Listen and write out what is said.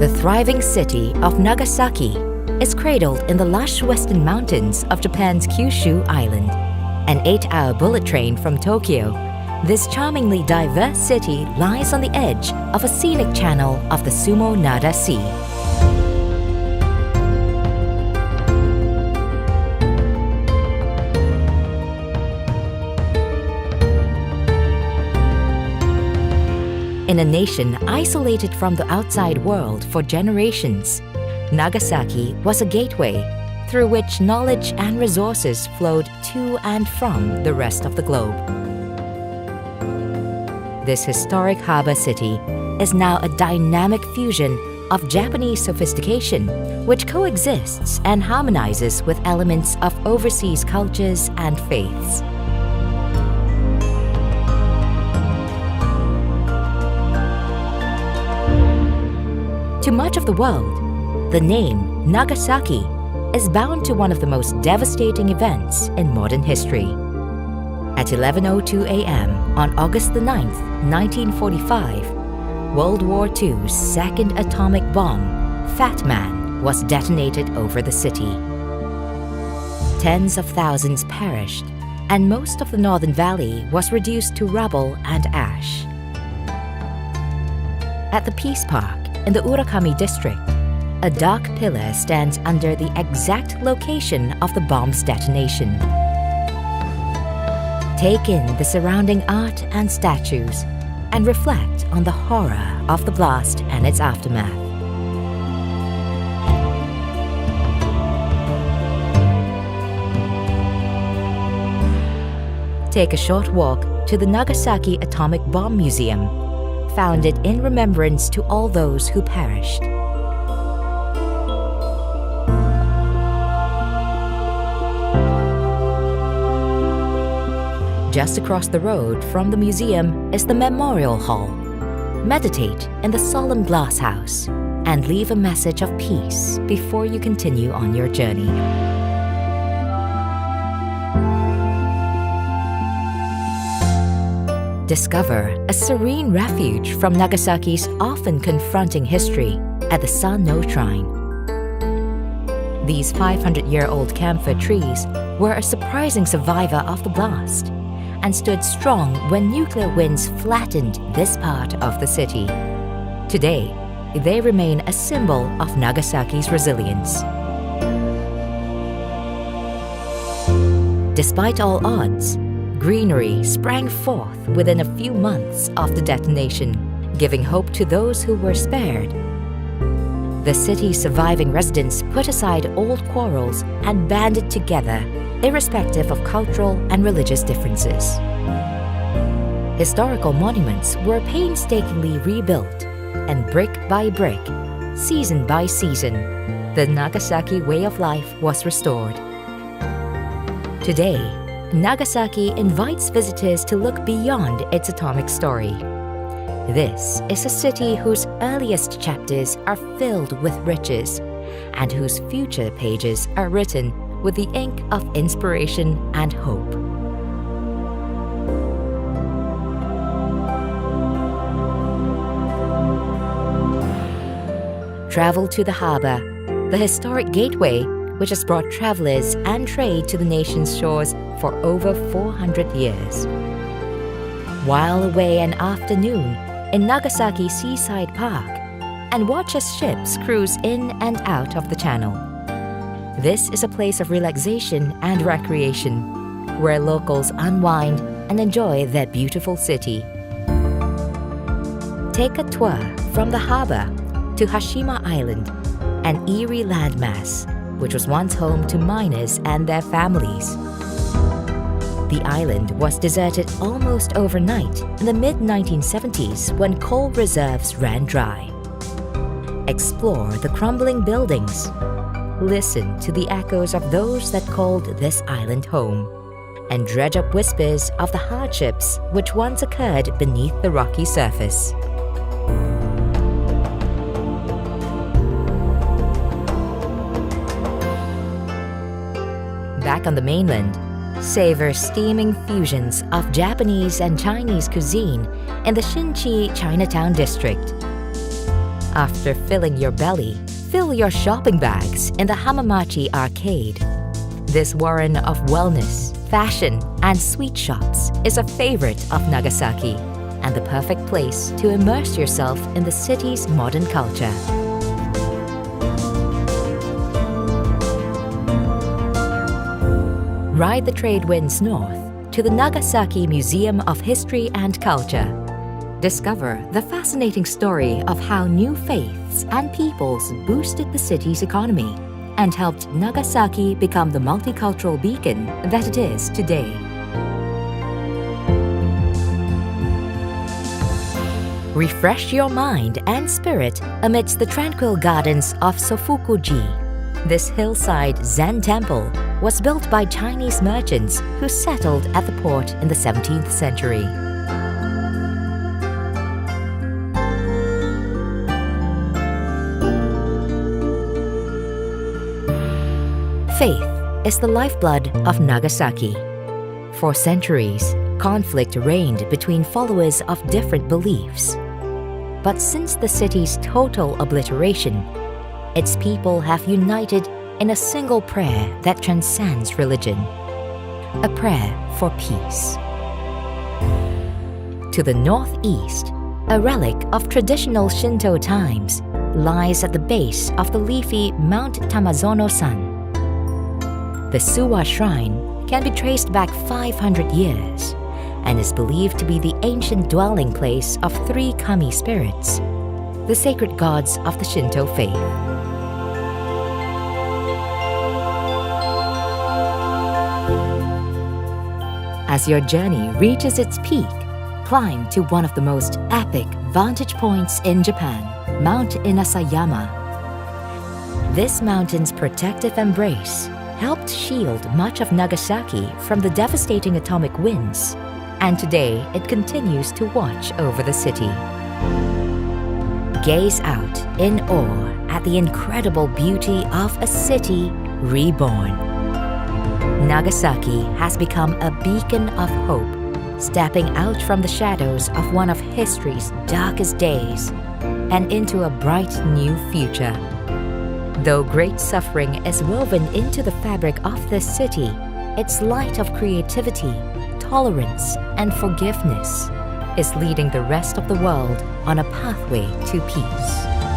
The thriving city of Nagasaki is cradled in the lush western mountains of Japan's Kyushu Island. An 8-hour bullet train from Tokyo, this charmingly diverse city lies on the edge of a scenic channel of the Sumo Nada Sea. In a nation isolated from the outside world for generations, Nagasaki was a gateway through which knowledge and resources flowed to and from the rest of the globe. This historic harbor city is now a dynamic fusion of Japanese sophistication, which coexists and harmonizes with elements of overseas cultures and faiths. To much of the world, the name Nagasaki is bound to one of the most devastating events in modern history. At 11:02 a.m. on August the 9th, 1945, World War II's second atomic bomb, Fat Man, was detonated over the city. Tens of thousands perished, and most of the northern valley was reduced to rubble and ash. At the Peace Park in the Urakami district, a dark pillar stands under the exact location of the bomb's detonation. Take in the surrounding art and statues and reflect on the horror of the blast and its aftermath. Take a short walk to the Nagasaki Atomic Bomb Museum, founded in remembrance to all those who perished. Just across the road from the museum is the Memorial Hall. Meditate in the solemn glass house and leave a message of peace before you continue on your journey. Discover a serene refuge from Nagasaki's often confronting history at the San-no Shrine. These 500-year-old camphor trees were a surprising survivor of the blast and stood strong when nuclear winds flattened this part of the city. Today, they remain a symbol of Nagasaki's resilience. Despite all odds, greenery sprang forth within a few months of the detonation, giving hope to those who were spared. The city's surviving residents put aside old quarrels and banded together, irrespective of cultural and religious differences. Historical monuments were painstakingly rebuilt, and brick by brick, season by season, the Nagasaki way of life was restored. Today, Nagasaki invites visitors to look beyond its atomic story. This is a city whose earliest chapters are filled with riches, and whose future pages are written with the ink of inspiration and hope. Travel to the harbor, the historic gateway which has brought travelers and trade to the nation's shores for over 400 years. While away an afternoon in Nagasaki Seaside Park and watch as ships cruise in and out of the channel. This is a place of relaxation and recreation, where locals unwind and enjoy their beautiful city. Take a tour from the harbor to Hashima Island, an eerie landmass which was once home to miners and their families. The island was deserted almost overnight in the mid-1970s when coal reserves ran dry. Explore the crumbling buildings. Listen to the echoes of those that called this island home, and dredge up whispers of the hardships which once occurred beneath the rocky surface. Back on the mainland, savor steaming fusions of Japanese and Chinese cuisine in the Shinchi Chinatown district. After filling your belly, fill your shopping bags in the Hamamachi Arcade. This warren of wellness, fashion, and sweet shops is a favorite of Nagasaki and the perfect place to immerse yourself in the city's modern culture. Ride the trade winds north to the Nagasaki Museum of History and Culture. Discover the fascinating story of how new faiths and peoples boosted the city's economy and helped Nagasaki become the multicultural beacon that it is today. Refresh your mind and spirit amidst the tranquil gardens of Sofuku-ji. This hillside Zen temple was built by Chinese merchants who settled at the port in the 17th century. Faith is the lifeblood of Nagasaki. For centuries, conflict reigned between followers of different beliefs. But since the city's total obliteration, its people have united in a single prayer that transcends religion, a prayer for peace. To the northeast, a relic of traditional Shinto times lies at the base of the leafy Mount Tamazono-san. The Suwa Shrine can be traced back 500 years and is believed to be the ancient dwelling place of three kami spirits, the sacred gods of the Shinto faith. As your journey reaches its peak, climb to one of the most epic vantage points in Japan, Mount Inasayama. This mountain's protective embrace helped shield much of Nagasaki from the devastating atomic winds, and today it continues to watch over the city. Gaze out in awe at the incredible beauty of a city reborn. Nagasaki has become a beacon of hope, stepping out from the shadows of one of history's darkest days and into a bright new future. Though great suffering is woven into the fabric of this city, its light of creativity, tolerance, and forgiveness is leading the rest of the world on a pathway to peace.